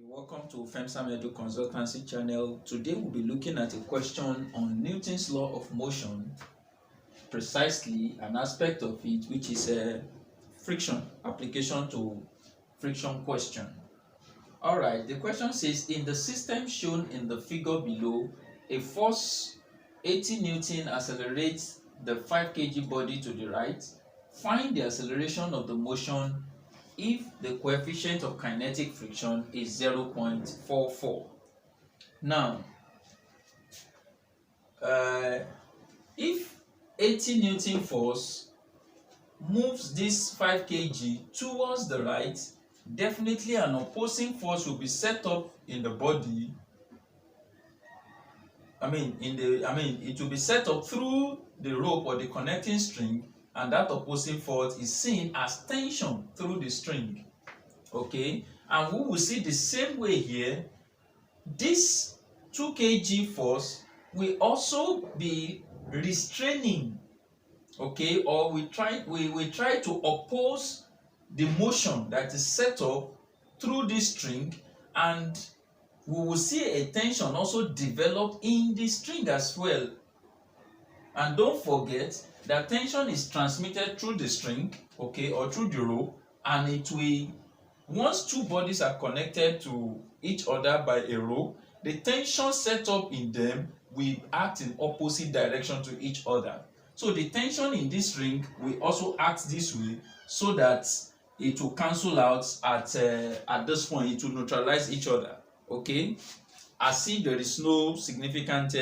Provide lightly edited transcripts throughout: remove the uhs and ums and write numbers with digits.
Welcome to FEMSA Edu Consultancy channel. Today we'll be looking at a question on Newton's law of motion, precisely an aspect of it which is friction, application to friction question. Alright, the question says, in the system shown in the figure below, a force 80 Newton accelerates the 5 kg body to the right. Find the acceleration of the motion if the coefficient of kinetic friction is 0.44. Now, if 80 Newton force moves this 5 kg towards the right, definitely an opposing force will be set up in the body. It will be set up through the rope or the connecting string, and that opposing force is seen as tension through the string. Okay, and we will see the same way here. This 2 kg force will also be restraining, okay, or we try to oppose the motion that is set up through this string, and we will see a tension also develop in the string as well. And don't forget that tension is transmitted through the string, okay, or through the rope, and it will, once two bodies are connected to each other by a rope, the tension set up in them will act in opposite direction to each other. So the tension in this string will also act this way, so that it will cancel out at this point. It will neutralize each other, okay, as if there is no significant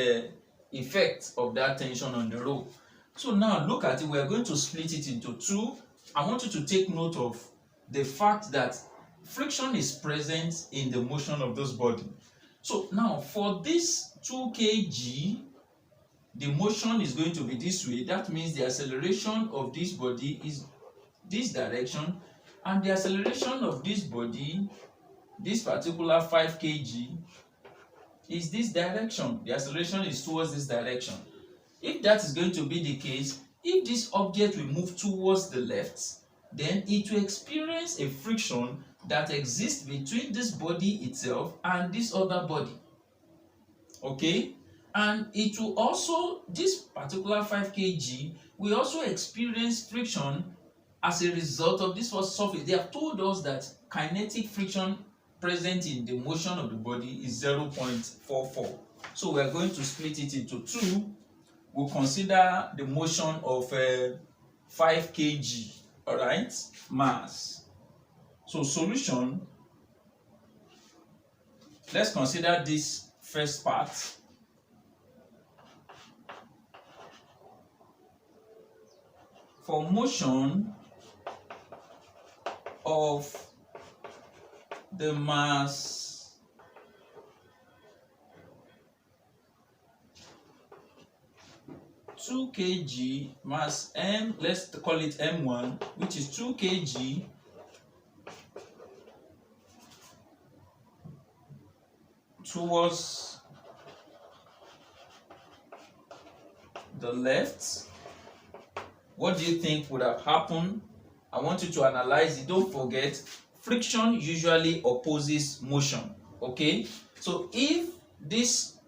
effect of that tension on the rope. So now look at it. We are going to split it into two. I want you to take note of the fact that friction is present in the motion of this body. So now for this 2 kg, the motion is going to be this way. That means the acceleration of this body is this direction, and the acceleration of this body, this particular 5 kg, is this direction. The acceleration is towards this direction. If that is going to be the case, if this object will move towards the left, then it will experience a friction that exists between this body itself and this other body. Okay? And it will also, this particular 5 kg will also experience friction as a result of this first surface. They have told us that kinetic friction present in the motion of the body is 0.44. So we are going to split it into two. We'll consider the motion of 5 kg, all right, mass. So solution, let's consider this first part. For motion of the mass 2 kg, mass m, let's call it m1, which is 2 kg towards the left. What do you think would have happened? I want you to analyze it. Don't forget, friction usually opposes motion, okay? So if this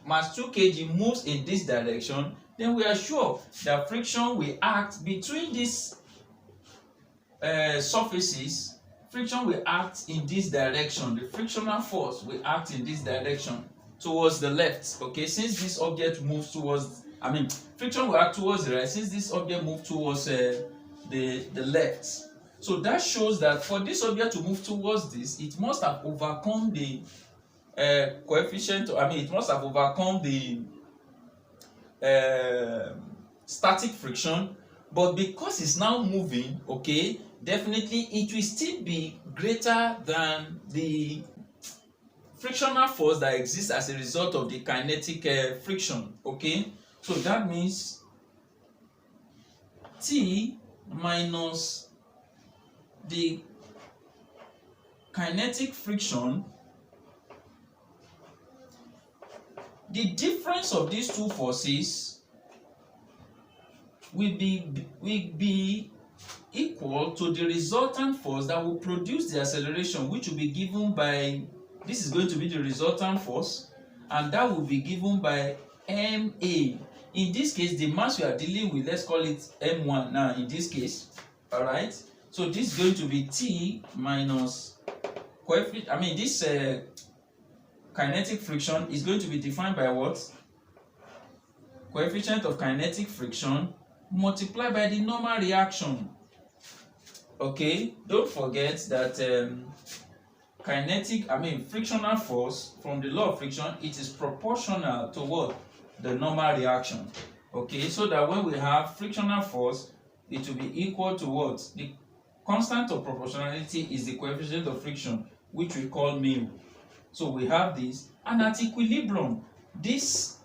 mass 2 kg moves in this direction, then we are sure that friction will act between these surfaces. Friction will act in this direction. The frictional force will act in this direction towards the left, okay? Since this object moves towards, friction will act towards the right, since this object moves towards the left. So that shows that for this object to move towards this, it must have overcome the coefficient, it must have overcome the static friction. But because it's now moving, okay, definitely it will still be greater than the frictional force that exists as a result of the kinetic friction, okay? So that means T minus the kinetic friction, the difference of these two forces will be equal to the resultant force that will produce the acceleration, which will be given by This is going to be the resultant force, and that will be given by MA. In this case, the mass we are dealing with, let's call it M1 now in this case. Alright, so this is going to be T minus coefficient, this kinetic friction is going to be defined by what? Coefficient of kinetic friction multiplied by the normal reaction. Okay, don't forget that frictional force from the law of friction, it is proportional to what? The normal reaction. Okay, so that when we have frictional force, it will be equal to what? The constant of proportionality is the coefficient of friction, which we call mu. So we have this, and at equilibrium, this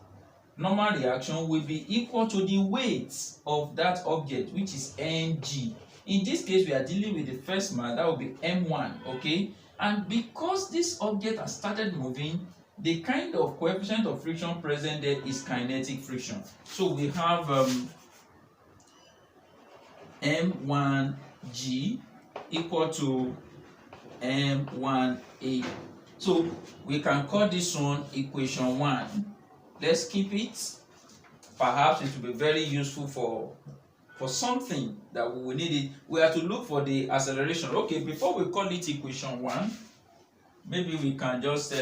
normal reaction will be equal to the weight of that object, which is mg. In this case, we are dealing with the first mass, that will be m1, okay? And because this object has started moving, the kind of coefficient of friction present there is kinetic friction. So we have m1g equal to m1a. So we can call this one equation 1. Let's keep it. Perhaps it will be very useful for something that we will need it. We have to look for the acceleration. Okay, before we call it equation 1, maybe we can just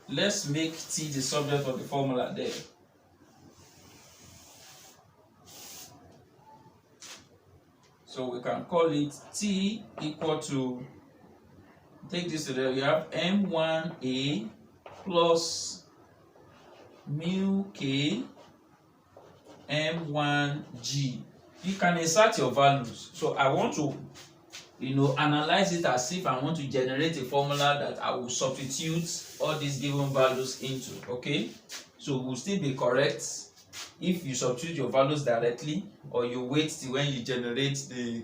let's make T the subject of the formula there. So we can call it T equal to, take this to there, we have M1A plus mu K M1G. You can insert your values. So I want to, analyze it as if I want to generate a formula that I will substitute all these given values into. Okay, so will still be correct if you substitute your values directly, or you wait till when you generate the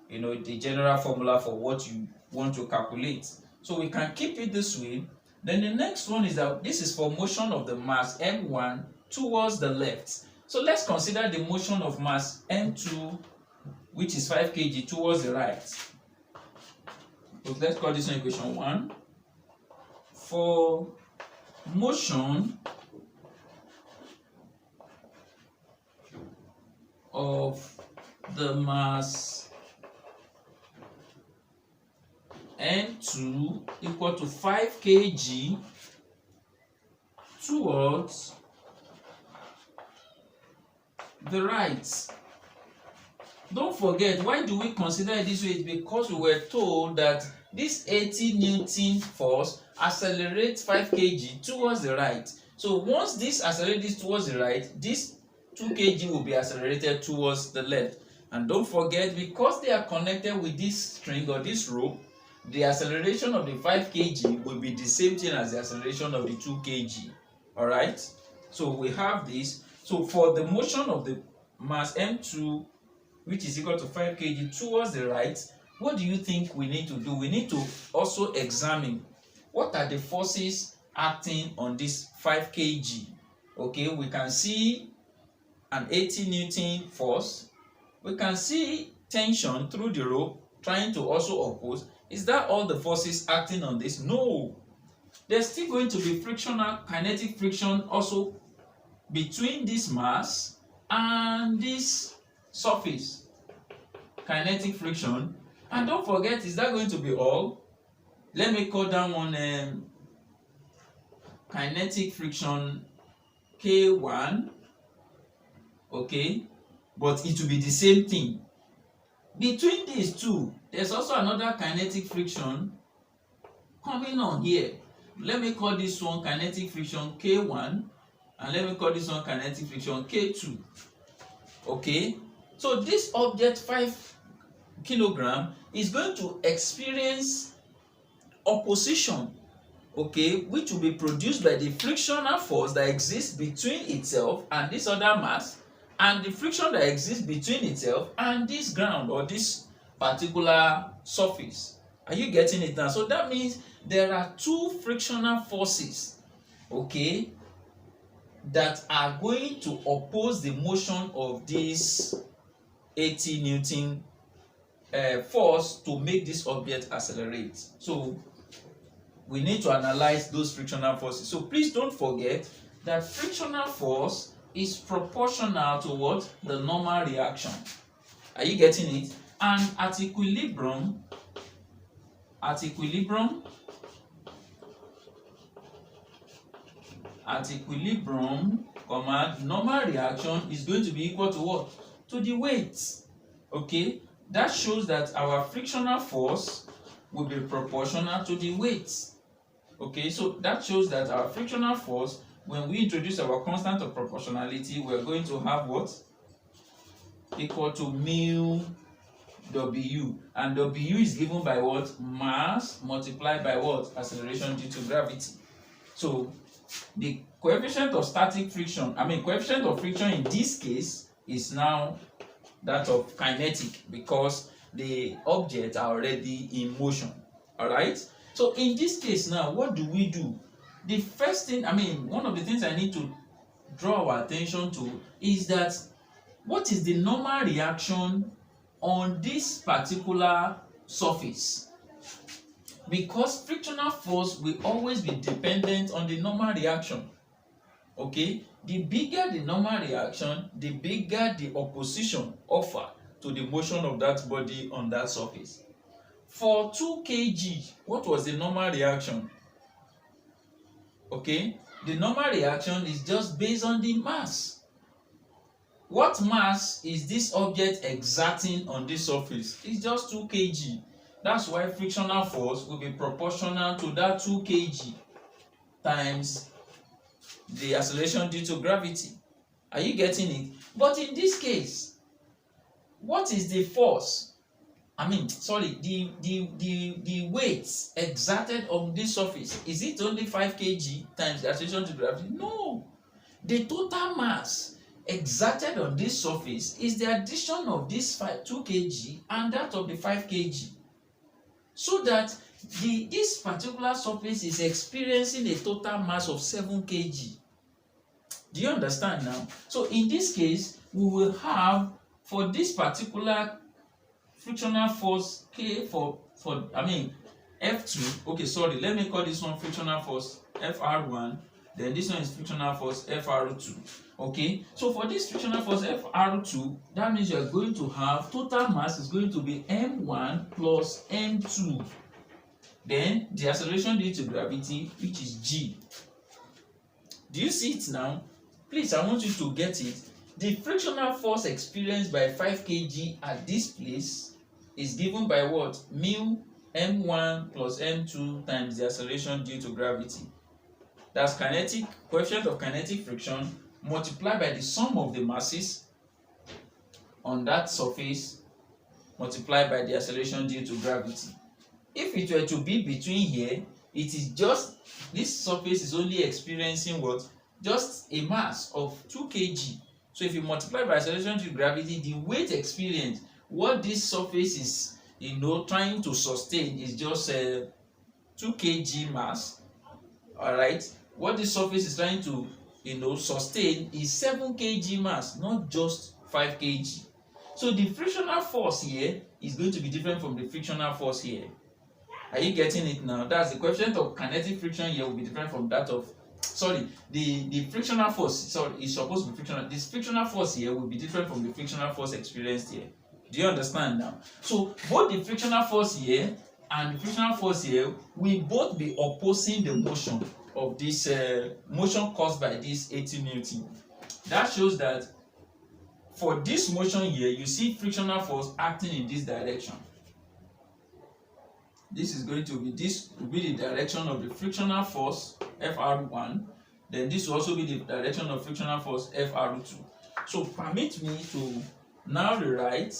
the general formula for what you want to calculate. So we can keep it this way. Then the next one is that this is for motion of the mass m1 towards the left. So let's consider the motion of mass m2, which is 5 kg, towards the right. So let's call this one equation 1. For motion of the mass m2 equal to 5 kg towards the right. Don't forget, why do we consider it this way? It's because we were told that this 80 Newton force accelerates 5 kg towards the right. So once this accelerates towards the right, this 2 kg will be accelerated towards the left. And don't forget, because they are connected with this string or this rope, the acceleration of the 5 kg will be the same thing as the acceleration of the 2 kg. Alright? So we have this. So for the motion of the mass m2, which is equal to 5 kg towards the right, what do you think we need to do? We need to also examine what are the forces acting on this 5 kg. Okay, we can see an 80 Newton force. We can see tension through the rope trying to also oppose. Is that all the forces acting on this? No. There's still going to be frictional, kinetic friction also between this mass and this surface. Kinetic friction. And don't forget, is that going to be all? Let me call that one kinetic friction K1. Okay, but it will be the same thing. Between these two, there's also another kinetic friction coming on here. Let me call this one kinetic friction K1, and let me call this one kinetic friction K2. Okay, so this object 5 kilogram is going to experience opposition, okay, which will be produced by the frictional force that exists between itself and this other mass, and the friction that exists between itself and this ground or this particular surface. Are you getting it now? So that means there are two frictional forces, okay, that are going to oppose the motion of this 80 Newton force to make this object accelerate. So we need to analyze those frictional forces. So please don't forget that frictional force is proportional to what? The normal reaction. Are you getting it? And at equilibrium, normal reaction is going to be equal to what? To the weight. Okay, that shows that our frictional force will be proportional to the weight. Okay, so that shows that our frictional force, when we introduce our constant of proportionality, we're going to have what? Equal to mu W. And W is given by what? Mass multiplied by what? Acceleration due to gravity. So the coefficient of friction in this case is now that of kinetic, because the objects are already in motion. Alright? So in this case now, what do we do? The first thing, one of the things I need to draw our attention to is that what is the normal reaction on this particular surface? Because frictional force will always be dependent on the normal reaction. Okay? The bigger the normal reaction, the bigger the opposition offered to the motion of that body on that surface. For 2 kg, what was the normal reaction? Okay? The normal reaction is just based on the mass. What mass is this object exerting on this surface? It's just 2 kg. That's why frictional force will be proportional to that 2 kg times the acceleration due to gravity. Are you getting it? But in this case, what is the force? The weight exerted on this surface. Is it only 5 kg times the acceleration due to gravity? No. The total mass exerted on this surface is the addition of this 2 kg and that of the 5 kg. So that this particular surface is experiencing a total mass of 7 kg. Do you understand now? So in this case, we will have, for this particular frictional force K for F2, okay, sorry, let me call this one frictional force FR1, then this one is frictional force FR2. Okay, so for this frictional force FR2, that means you are going to have total mass is going to be M1 plus M2. Then the acceleration due to gravity, which is G. Do you see it now? Please, I want you to get it. The frictional force experienced by 5 kg at this place is given by what? Mu M1 plus M2 times the acceleration due to gravity. That's coefficient of kinetic friction multiplied by the sum of the masses on that surface multiplied by the acceleration due to gravity. If it were to be between here, it is just, this surface is only experiencing what? Just a mass of 2 kg. So if you multiply by acceleration due to gravity, the weight experienced, what this surface is trying to sustain is just 2 kg mass. Alright, what this surface is trying to sustain is 7 kg mass, not just 5 kg. So the frictional force here is going to be different from the frictional force here. Are you getting it now? That's the coefficient of kinetic friction here will be different from that of, the frictional force, is supposed to be frictional. This frictional force here will be different from the frictional force experienced here. Do you understand now? So both the frictional force here and the frictional force here will both be opposing the motion of this motion caused by this 80 Newton. That shows that for this motion here, you see frictional force acting in this direction. This is going to be, this will be the direction of the frictional force FR1. Then this will also be the direction of frictional force FR2. So permit me to now rewrite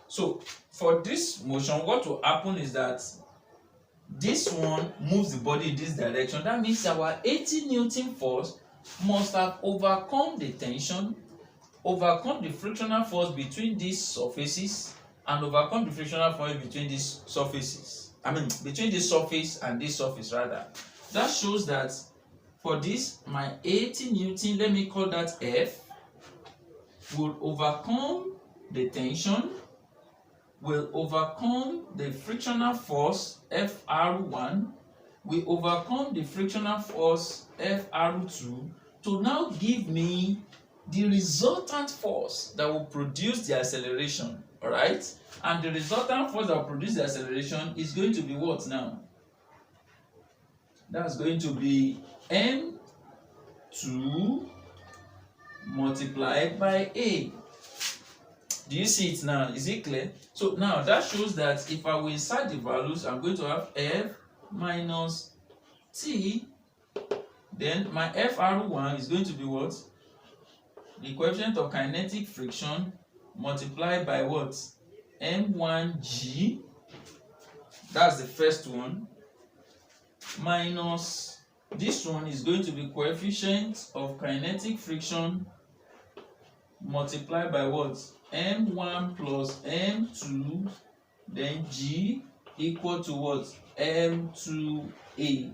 so for this motion, what will happen is that this one moves the body in this direction. That means our 80 Newton force must have overcome the tension, overcome the frictional force between these surfaces, and overcome the frictional force between these surfaces. Between this surface and this surface rather. That shows that for this, my 80 Newton, let me call that F, will overcome the tension, will overcome the frictional force FR1, will overcome the frictional force FR2 to now give me the resultant force that will produce the acceleration. Alright? And the resultant force that will produce the acceleration is going to be what now? That's going to be M2 multiplied by A. Do you see it now? Is it clear? So now that shows that if I will insert the values, I'm going to have F minus T. Then my FR1 is going to be what? The coefficient of kinetic friction multiplied by what? M1G. That's the first one. Minus this one is going to be coefficient of kinetic friction multiplied by what? M1 plus M2, then G equal to what? M2A.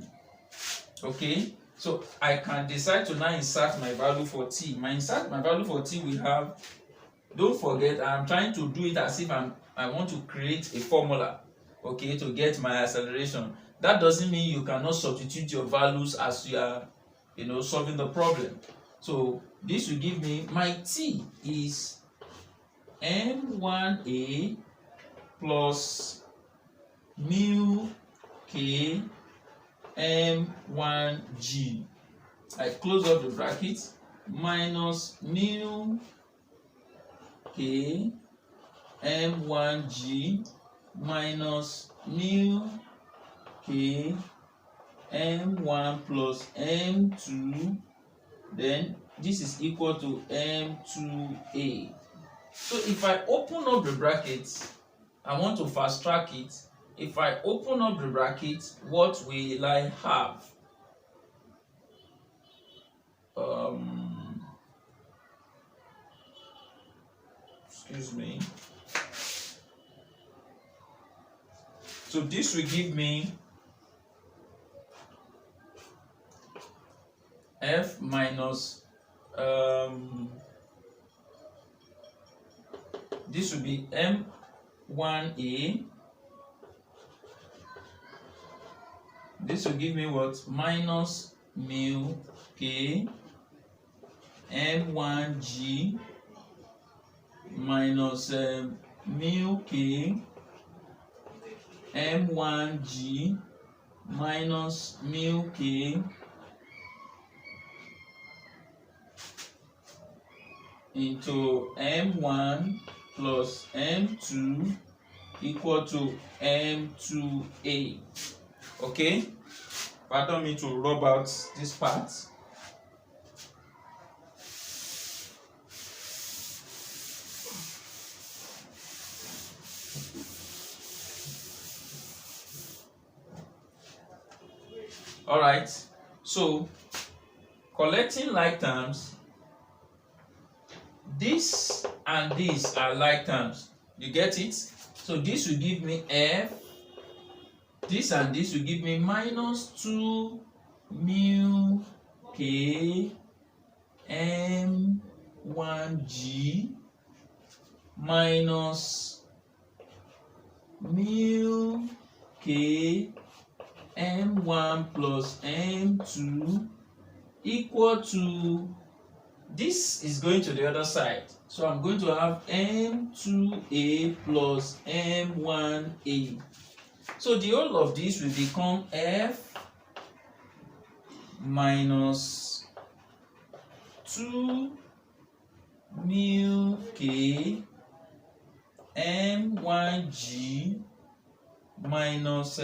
Okay, so I can decide to now insert my value for T. My value for T we have, don't forget, I'm trying to do it as if I want to create a formula, okay, to get my acceleration. That doesn't mean you cannot substitute your values as you are, solving the problem. So this will give me, my T is M1A plus mu K M1G. I close up the bracket, minus mu K M1G minus mu K M1 plus M2, then this is equal to M2A. So if I open up the brackets, I want to fast track it. If I open up the bracket, what will I have? Excuse me. So this will give me F minus this will be M1A. This will give me what? Minus mu K M1G minus mu K M1G minus mu K into M1 plus M2 equal to M2A. Okay? Pardon me to rub out this part. Alright, so collecting like terms, this and this are like terms. You get it? So this will give me F. This and this will give me minus 2 mu K M1G minus mu K M1 plus M2 equal to, this is going to the other side. So I'm going to have M2A plus M1A. So the whole of this will become F minus 2 mu K M1G minus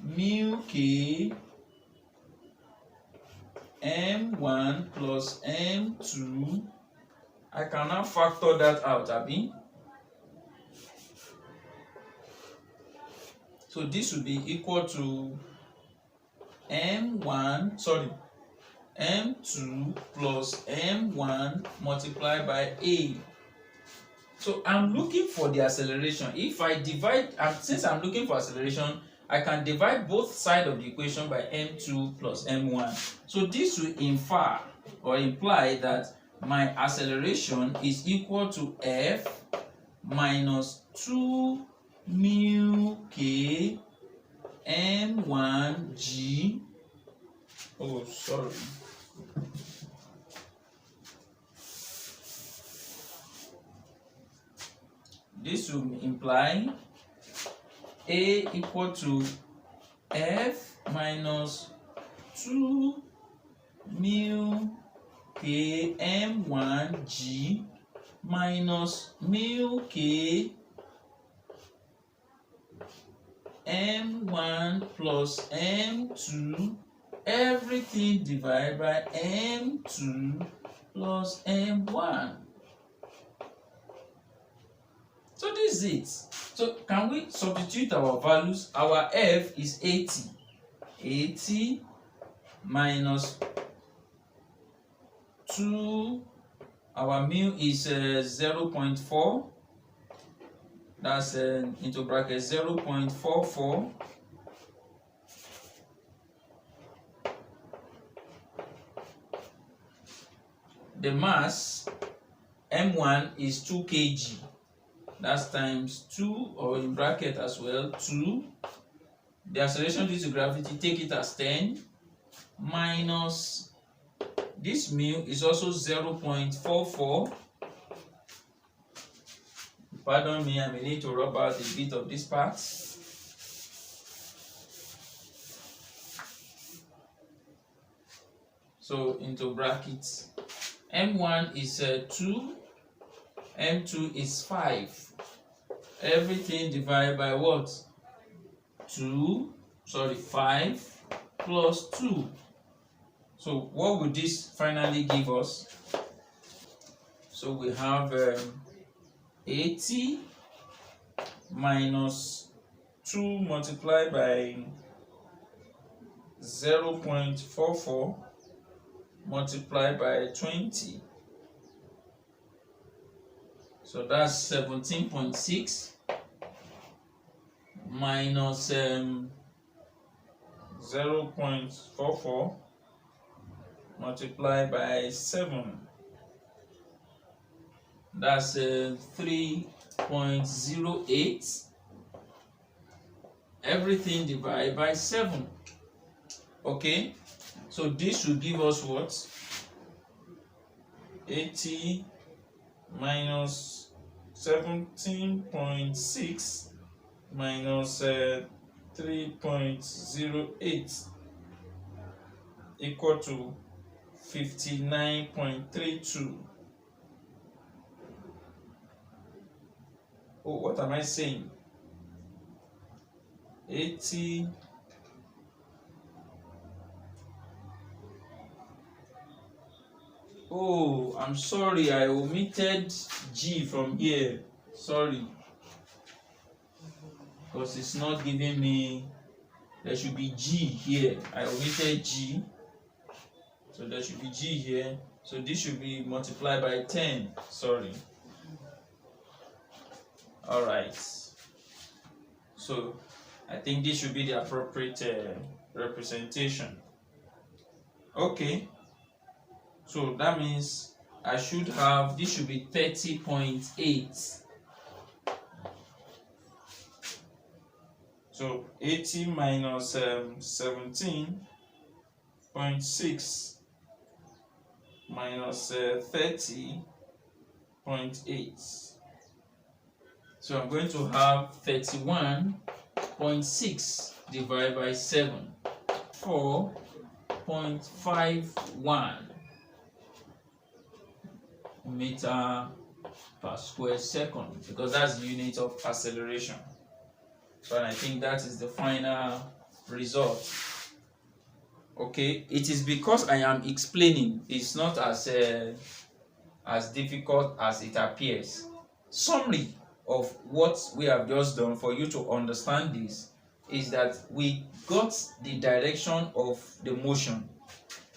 mu K M1 plus M2. I can now factor that out, Abi. So this will be equal to M2 plus M1 multiplied by A. So I'm looking for the acceleration. If I divide, since I'm looking for acceleration, I can divide both sides of the equation by m2 plus m1. So this will infer or imply that my acceleration is equal to f minus 2 mu k m1 g. Oh, sorry. This will imply A equal to F minus 2 mu k m1 g minus mu k m1 plus m2, everything divided by m2 plus m1. So this is it. So can we substitute our values? Our f is 80. 80 minus 2, our mu is 0.4. That's into bracket 0.44. The mass m1 is 2 kg. That's times 2, or in bracket as well 2. The acceleration due to gravity, take it as 10, minus this mu is also 0.44. Pardon me, I may need to rub out a bit of this part. So into brackets, m1 is 2, m2 is 5. Everything divided by what? 5 plus 2. So what would this finally give us? So we have 80 minus 2 multiplied by 0.44 multiplied by 20. So that's 17.6 minus 0.44 multiplied by 7. That's 3.08. Everything divided by 7. Okay, so this will give us what? 80 minus 17.6 minus 3.08 equal to 59.32. Oh, what am I saying? 80 Oh, I'm sorry, I omitted G from here. Sorry. Because it's not giving me, there should be G here. I omitted G. So there should be G here. So this should be multiplied by 10. Sorry. Alright. So I think this should be the appropriate representation. Okay. So that means I should have, this should be 30.8. So 80 minus 17.6 minus 30.8. So I'm going to have 31.6 divided by 7. 4.51 meter per square second, because that's the unit of acceleration. So I think that is the final result. Okay, it is because I am explaining, it's not as difficult as it appears. Summary of what we have just done for you to understand this is that we got the direction of the motion.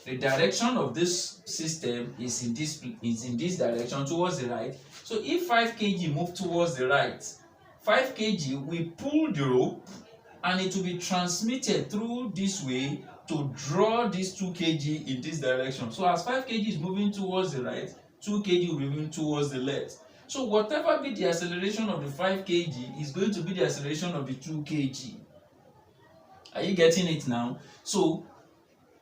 The direction of this system is in this direction towards the right. So if 5 kg move towards the right, 5 kg we pull the rope and it will be transmitted through this way to draw this 2 kg in this direction. So as 5 kg is moving towards the right, 2 kg will be moving towards the left. So whatever be the acceleration of the 5 kg is going to be the acceleration of the 2 kg. Are you getting it now? So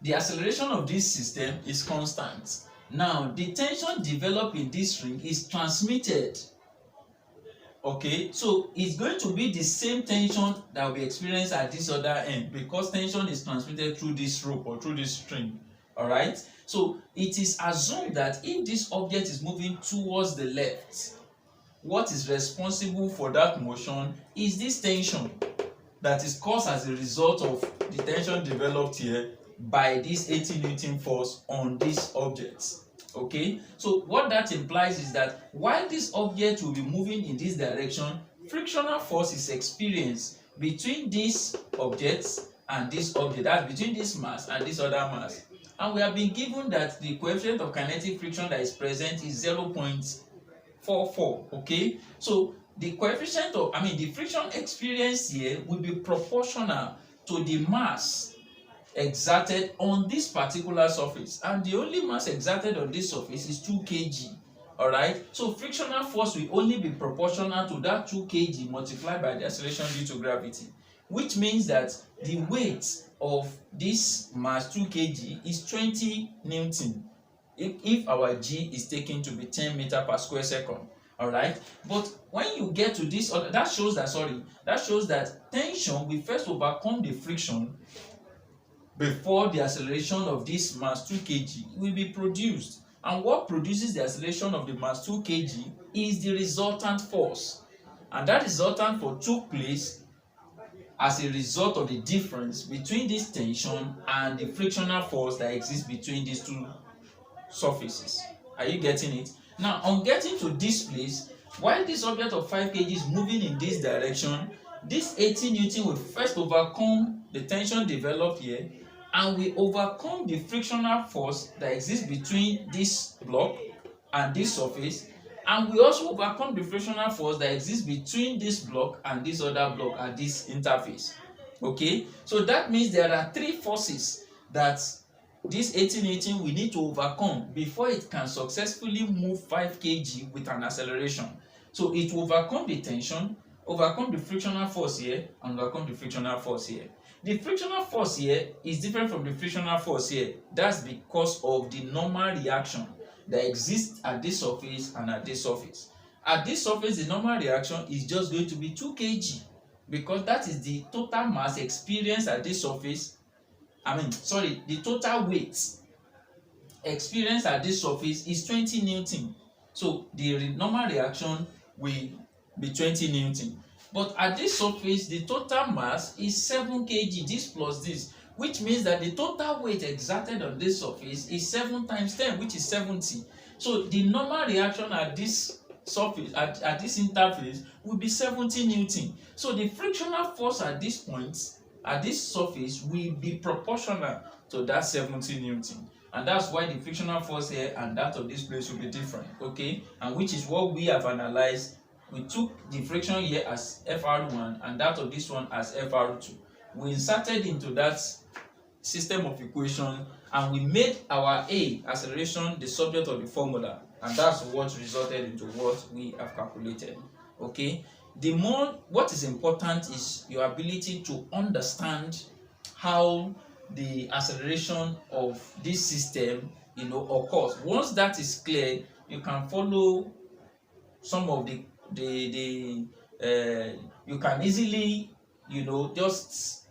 the acceleration of this system is constant. Now the tension developed in this ring is transmitted. Okay, so it's going to be the same tension that we experience at this other end, because tension is transmitted through this rope or through this string. All right, so it is assumed that if this object is moving towards the left, what is responsible for that motion is this tension that is caused as a result of the tension developed here by this 80 Newton force on this object. Okay, so what that implies is that while this object will be moving in this direction, frictional force is experienced between these objects and this object, that's between this mass and this other mass. And we have been given that the coefficient of kinetic friction that is present is 0.44. Okay, so the coefficient of, the friction experience here will be proportional to the mass exerted on this particular surface, and the only mass exerted on this surface is 2 kg. All right, so frictional force will only be proportional to that 2 kg multiplied by the acceleration due to gravity, which means that the weight of this mass 2 kg is 20 Newton if our g is taken to be 10 meter per square second. All right, but when you get to this other, that shows that tension will first overcome the friction before the acceleration of this mass 2 kg will be produced. And what produces the acceleration of the mass 2 kg is the resultant force, and that resultant force took place as a result of the difference between this tension and the frictional force that exists between these two surfaces. Are you getting it? Now, on getting to this place, while this object of 5 kg is moving in this direction, this 80 Newton will first overcome the tension developed here, and we overcome the frictional force that exists between this block and this surface, and we also overcome the frictional force that exists between this block and this other block at this interface. Okay, so that means there are 3 forces that this 80 Newton we need to overcome before it can successfully move 5 kg with an acceleration. So it will overcome the tension, overcome the frictional force here, and overcome the frictional force here. The frictional force here is different from the frictional force here. That's because of the normal reaction that exists at this surface and at this surface. At this surface, the normal reaction is just going to be 2 kg, because that is the total mass experienced at this surface. The total weight experienced at this surface is 20 Newton. So the normal reaction will be 20 Newton. But at this surface, the total mass is 7 kg, this plus this, which means that the total weight exerted on this surface is 7 times 10, which is 70. So the normal reaction at this surface, at this interface, will be 70 Newton. So the frictional force at this point, at this surface, will be proportional to that 70 Newton. And that's why the frictional force here and that of this place will be different. Okay, and which is what we have analyzed. We took the friction here as FR1 and that of this one as FR2. We inserted into that system of equation, and we made our A, acceleration, the subject of the formula, and that's what resulted into what we have calculated. Okay, what is important is your ability to understand how the acceleration of this system occurs. Once that is clear, you can follow some of you can easily just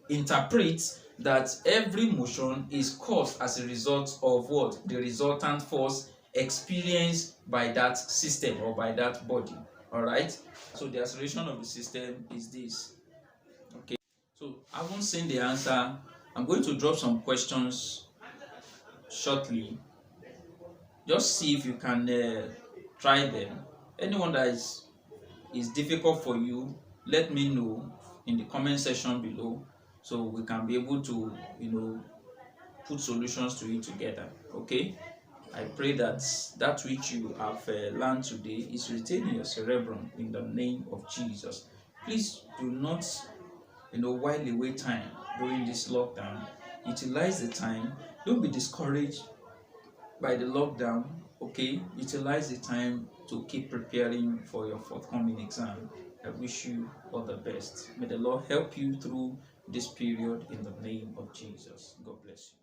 interpret that every motion is caused as a result of what? The resultant force experienced by that system or by that body. All right, so the acceleration of the system is this. Okay, so I won't send the answer. I'm going to drop some questions shortly. Just see if you can try them. Anyone that is difficult for you, let me know in the comment section below, so we can be able to put solutions to it together. Okay, I pray that which you have learned today is retained in your cerebrum in the name of Jesus. Please do not while away time during this lockdown. Utilize the time. Don't be discouraged by the lockdown. Okay, utilize the time to keep preparing for your forthcoming exam. I wish you all the best. May the Lord help you through this period in the name of Jesus. God bless you.